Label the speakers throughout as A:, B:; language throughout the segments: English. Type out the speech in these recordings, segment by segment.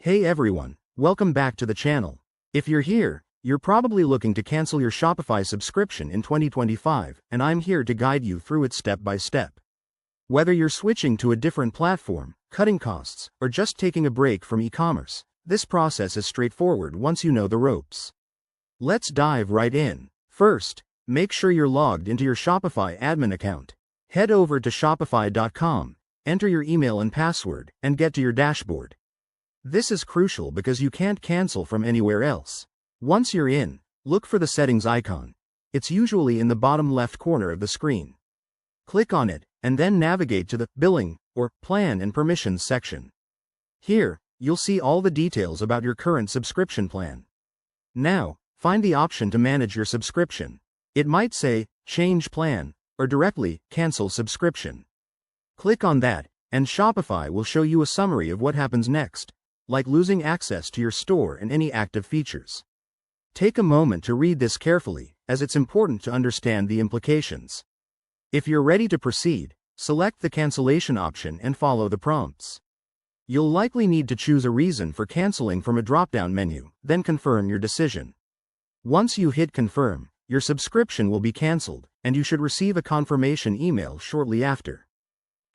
A: Hey everyone, welcome back to the channel. If you're here, you're probably looking to cancel your Shopify subscription in 2025, and I'm here to guide you through it step by step. Whether you're switching to a different platform, cutting costs, or just taking a break from e-commerce, this process is straightforward once you know the ropes. Let's dive right in. First, make sure you're logged into your Shopify admin account. Head over to shopify.com, enter your email and password, and get to your dashboard. This is crucial because you can't cancel from anywhere else. Once you're in, look for the settings icon. It's usually in the bottom left corner of the screen. Click on it, and then navigate to the Billing or Plan and Permissions section. Here, you'll see all the details about your current subscription plan. Now, find the option to manage your subscription. It might say, Change Plan, or directly, Cancel Subscription. Click on that, and Shopify will show you a summary of what happens next, like losing access to your store and any active features. Take a moment to read this carefully, as it's important to understand the implications. If you're ready to proceed, select the cancellation option and follow the prompts. You'll likely need to choose a reason for canceling from a drop-down menu, then confirm your decision. Once you hit Confirm, your subscription will be canceled, and you should receive a confirmation email shortly after.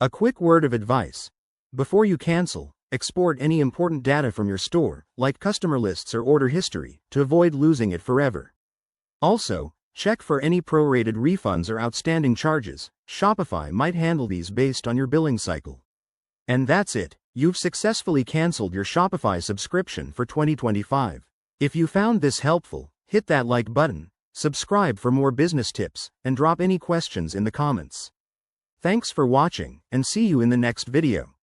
A: A quick word of advice. Before you cancel, export any important data from your store, like customer lists or order history, to avoid losing it forever. Also, check for any prorated refunds or outstanding charges. Shopify might handle these based on your billing cycle. And that's it. You've successfully canceled your Shopify subscription for 2025. If you found this helpful, hit that like button, subscribe for more business tips, and drop any questions in the comments. Thanks for watching, and see you in the next video.